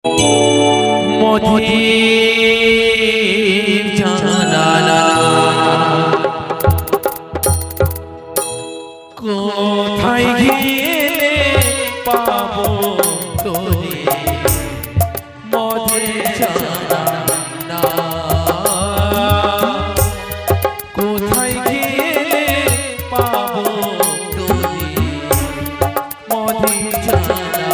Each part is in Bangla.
মধুর জানালা কোথায় গেলে পাবো তোরে মধুর জানালা কোথায় গেলে পাবো তোরে মধুর জানালা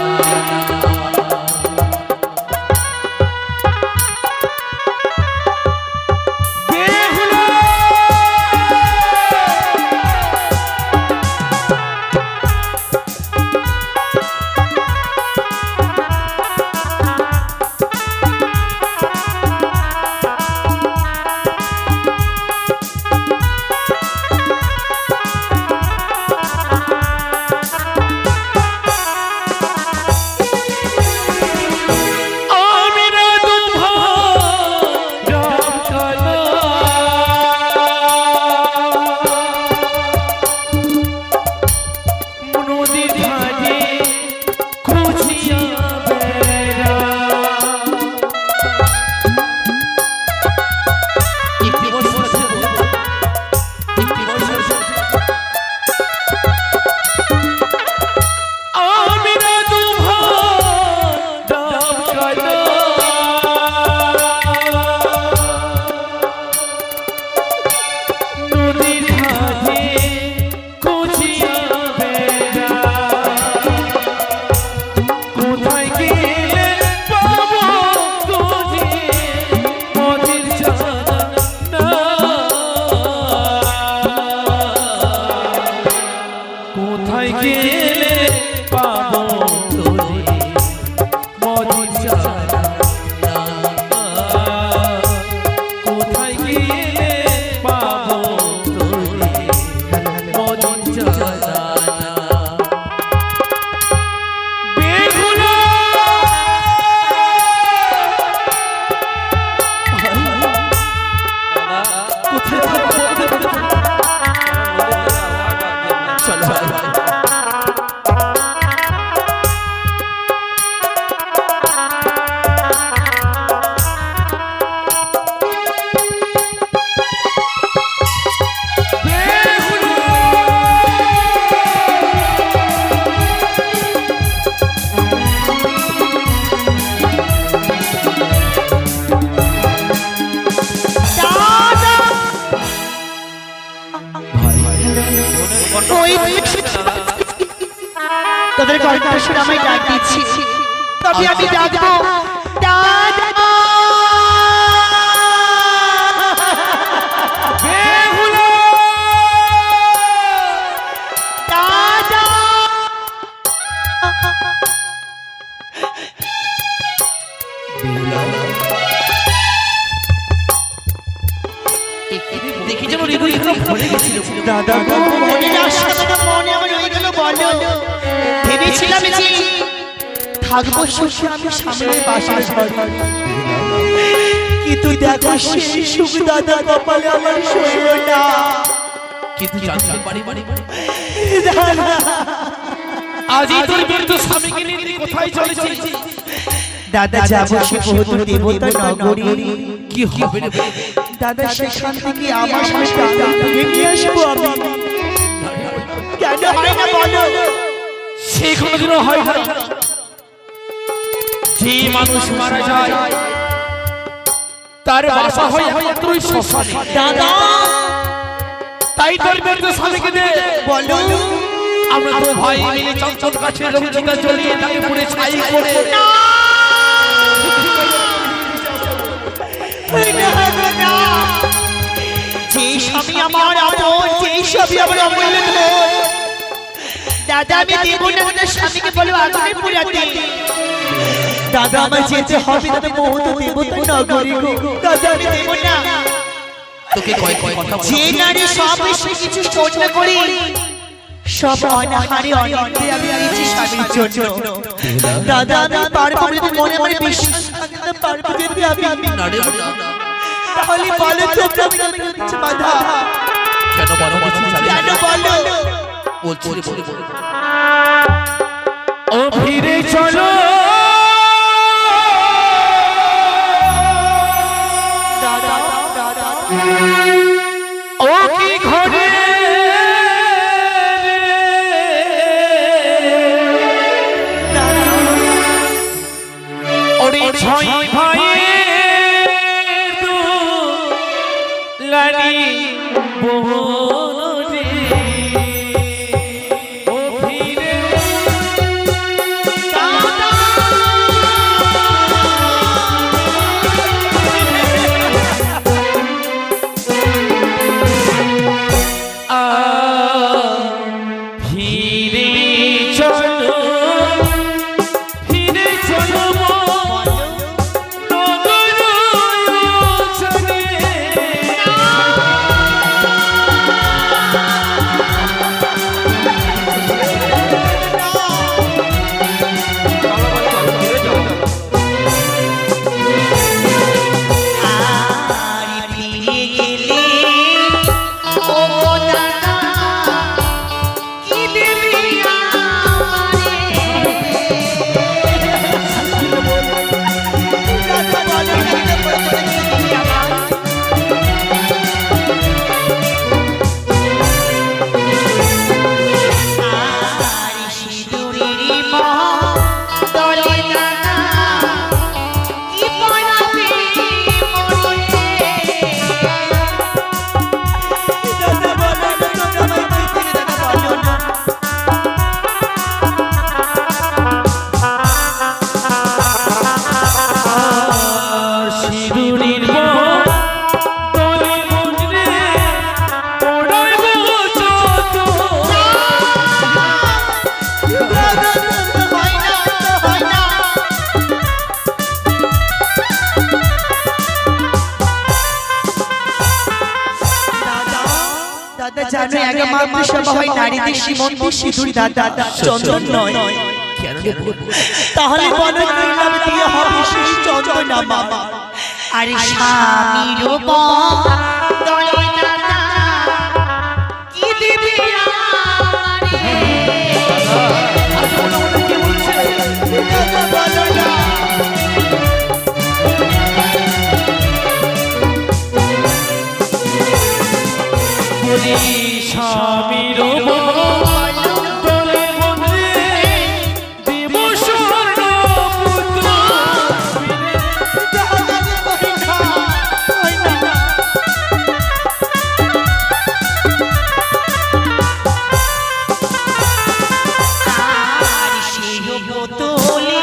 তোদের গল্পটা শুনে আমায় ডাক দিচ্ছি, তবে আমি ডাকবো দাদা। দাদা দেখি যেন হৃদয় ভরে গেছিল। দাদা মনে আসছে না, মনে আমার হয়ে গেল। বলো, ভেবেছিলাম যে থাকবো সুখে আমি সামনে বাসার ঘর, কিন্তু দেখো সেই সুখ দাদা কপালে আমার সইল না। কিন্তু জানতে পারি আজ এই তোর বিরুদ্ধ স্বামীকে নিয়ে তুই কোথায় চলেছিস? দাদা যাবো সে বহুত দেবতা নগরী। কি হবে রে দাদা সেখান থেকে আমার সাথে ফিরে নিয়ে আসবো আমি। কেন হয় না বলো? সে কোনোদিনও হয় না। যে মানুষ মারা যায় তার বাসা হয় একমাত্রই শ্মশানে। দাদা তাই তোর বিরুদ্ধ স্বামীকে দে। বলো, আমরা তো ভাই মিলে চঞ্চল গাছের রঙিতা জ্বলিয়ে তাকে পুড়ে ছাই করে যে স্বামী আমার আপন, যে স্বামী আমার অমূল্য ধন, দাদা আমি দেব না। তোমার স্বামীকে বলো আগুনে পুড়াতে। দাদা আমার যেতে হবে, দাদা বহুত দেবতা নগরী গো। দাদা আমি দেব না। তোকে কথা যে নারী সব কিছু সহ্য করি, সব অনাহারে অনিদ্রে আমি দিয়েছি স্বামীর জন্য। দাদা আমি পারবো না, যদি মনে মনে বিশ্বাস থাকে না পারবো যদি আমি নারে তাহলে বলো তো আমি কিছু বাধা কেন বলো কেন বলো? বলছি ও ফিরে চলো ছয় ভাইয়ের দুলারি বোন রে ও ফিরে ফিরে চলো ফিরে চলো নগর চলে আর ফিরে গেলে ও দাদা কি দিবি আমারে দাদা বলো কি দিবি আমারে আর সিঁদুরের দলে দাদা কি পরাবে মরে দাদা বলো না দাদা ভাই থেকে দাদা বলো না আর সিঁদুরের তলে মন্দিরে পড়াইব যত দাদা হয় না হয় না দাদা জানো একমাত্র সভা হয় নারীদের সীমন্ত সিঁদুর দাদা চন্দন নয় তাহলে বলো কি নাম দিয়ে হবে সেই চন্দন মামা আরে স্বামীর দলে দাদা কি দিবি আমারে দাদা বলো না বলি স্বামীর তলে মন্দিরে দেব স্বর্ণ পুত্র আর সেই বোতলে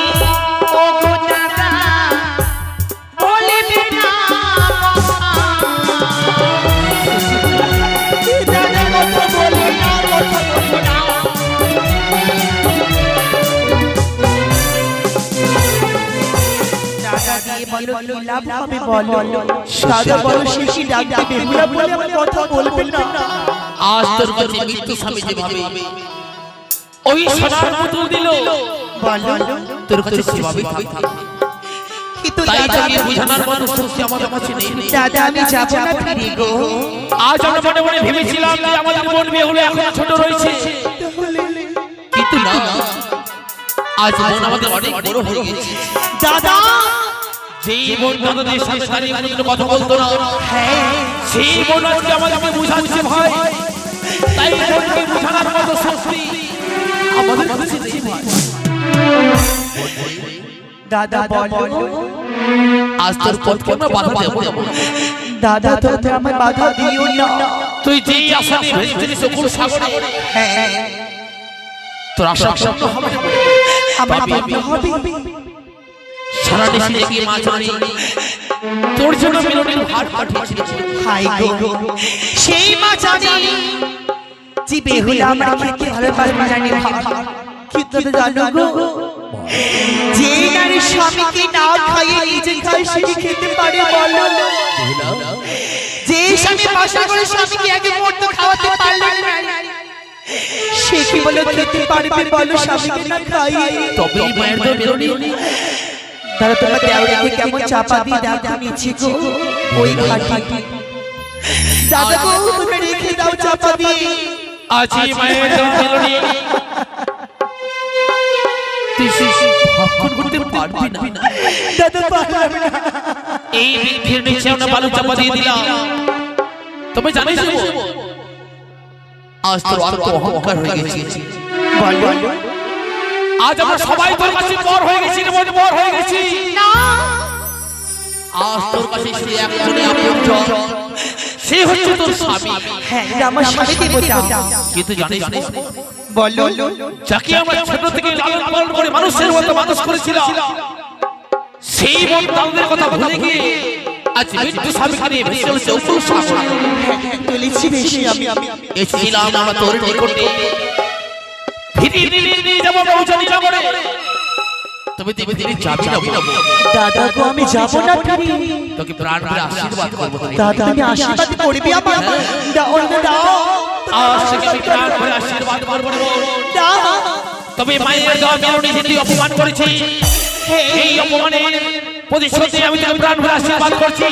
ও দাদা বলবে না দাদা কথা বলো না কথা বলো না দাদা দিয়ে বলো কি লাভ হবে বলো দাদা বলো সে কি ডাকবে বেহুলা বলে আমার কথা বলবে না আজ তোর কাছে মৃত্যু স্বামী যে ভাবে ওই সোনার পুতুল দিল বলো তোর কাছে সেভাবে থাকবে কিন্তু তাই দাদা তোকে বোঝানোর মতো শক্তি আমাদের কাছে নেই দাদা আমি যাব না ফিরে গো আজ আমরা মনে মনে ভেবেছিলাম যে আমাদের বোন বিয়ে হলে এখন ছোট রয়েছে কিন্তু না আজ বোন আমাদের অনেক বড় হয়ে গেছে দাদা যেই বোন আমাদের সাথে দাঁড়িয়ে কোনো কথা বলতো না হ্যাঁ সেই বোন আজকে আমাদেরকে বোঝাচ্ছে ভাই তাই বোনকে বোঝানোর মতো শক্তি আমাদের কাছে নেই ভাই দাদা বলো আজ তোর পথকে আমরা বাধা দেব না। দাদা তো আমার বাধা দিও না তুই যেই আশা নিয়ে ভেবেছিলিস সকল সাগরে হ্যাঁ তোর আশা পূর্ণ হবে না। আমার বাবা হবে সারা দেশে দেখি মাছ মারি তোর জন্য মিলনের হাট পাঠিয়েছিল হাই গো সেই মা জানি যে বেহুলা আমার খেতে ভালোবাসে জানি কিন্তু জানো গো যে নারী স্বামীকে না খাইয়ে নিজে খায় সে কি খেতে পারে বলো যে স্বামী বাসা করে স্বামীকে আগে মুহূর্ত খাওয়াতে পারলো না সে কি বলে খেতে পারবে বলো স্বামীকে না খাইয়ে তবেই মায়ের তো বেরোনি তারা তোমার দেওয়াকে কেমন চাপা দিয়ে ডাকা নিচ্ছে গো ওই ঘাটি দাদা গো তুমি রেখে দাও চাপা দিয়ে আজি মায়ের তো বেরোনি তুই ভক্ষণ করতে পারবি না দাদা পারবে না এই বৃক্ষের নিচে আমরা বালু চাপা দিয়ে দিলাম তুমি জানিস আজ তোর অন্ত অহংকার হয়ে গেছে বল আজ আমরা সবাই তোর কাছে পর হয়ে গেছি রে বড় পর হয়ে গেছি না আজ তোর কাছে শুধু একজনই আপনজন, সে হচ্ছে তোর স্বামী। হ্যাঁ এটা আমার স্বামী দেবতা। কিন্তু জানিস না, বলো যাকে আমরা ছোট থেকে লালন পালন করে মানুষের মতো মানুষ করেছিলাম, সেই মন তাদের কথা ভুলে গিয়ে আজ মৃত্যু স্বামীকে নিয়ে ভেসে চলেছে অকুল সাগর। চলেছি বেশি আমি এসেছিলাম আমরা তোর নিকটে, ফিরিয়ে নিয়ে যাবো পৌঁছানি নগরে। তবে তিনি যাবি না দাদা গো, আমি যাব না ফিরে। তোকে প্রাণ ভরে আশীর্বাদ করবো। দাদা তুমি আশীর্বাদ করবি আমার? দাও দাও, আজ থেকে আমি প্রাণ ভরে আশীর্বাদ করবো। দাও। তবে মায়ের দেওয়া মেরুনি তুই অপমান করেছিস, এই অপমানের প্রতিশোধে আমি তোকে প্রাণ ভরে আশীর্বাদ করছি।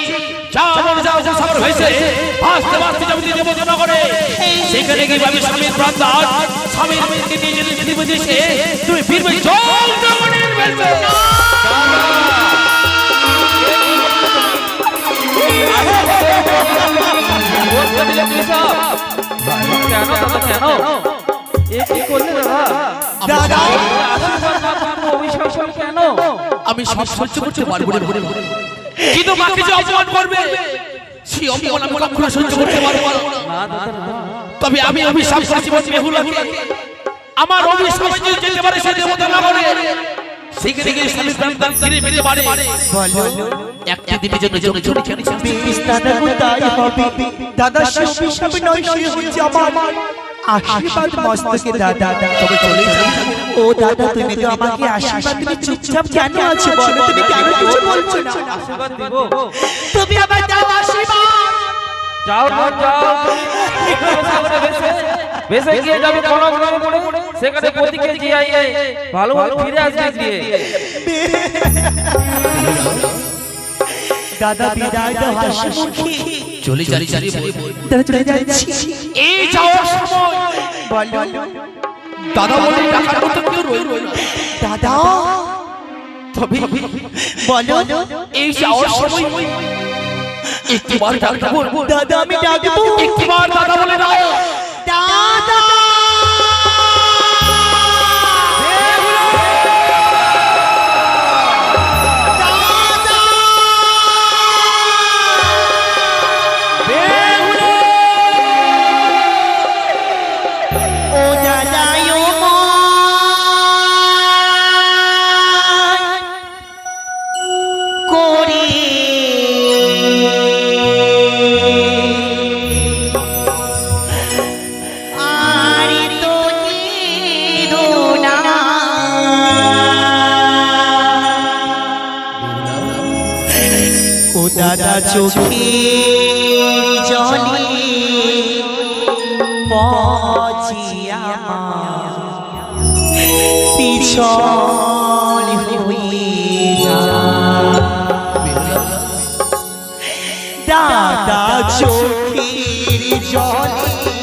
যা মন যাও সাগর হয়েছে, আস্তে আস্তে যাবি দেবতা নগরে। সেখানে গিয়ে আমি স্বামীর প্রাণ দাস, স্বামীর মেয়েকে নিয়ে যদি যদি বুঝেছে তুই ফিরবে জল জগনের বেলবে। আমি সব সহ্য করতে পারবো না, কিন্তু মাকে যে অপমান করবে সেই অপমান আমি কখনো সহ্য করতে পারবো না। তবে আমি অভিশাপ করেছি বেহুলাকে, আমার অভিশাপে যদি যেতে পারে সে দেবতা নগরে, সেখানে গিয়ে স্বামীর প্রাণ দান ফিরে পেতে পারে। বলো একটি দিনের জন্য জন্য জন্য বেশ দাদা গো, তাই হবে। দাদা সে অভিশাপ নয়, সে হচ্ছে আমার আশীর্বাদ মস্তকে দাদা। তবে চলে যাই। ও দাদা, তুমি তো আমাকে আশীর্বাদ, তুমি চুপচাপ কেন আছো বলো? তুমি কেন কিছু বলছো না? তুমি আমার দাও আশীর্বাদ। যাও সাগরে ভেসে গিয়ে যাবে কনক নগরে, সেখানে পতিকে জিয়াইয়ে ভালো ভালো ফিরে আসবে দিয়ে। দাদা বিদায় দাও হাসি মুখে। চলে যাই। দাদা চলে যাচ্ছি। এই যাওয়ার সময় বলো দাদা বলে টাকার মতো কেউ রইল না। দাদা, তবে বলো এই যাওয়ার সময় একটিবার ডাকতে বলবো। দাদা, আমি ডাকবো। একটিবার দাদা বলে দাও। দাদা দাদা চোখে জলে পচিয়া পিছল হয়ে যায়। দাদা চোখের জলে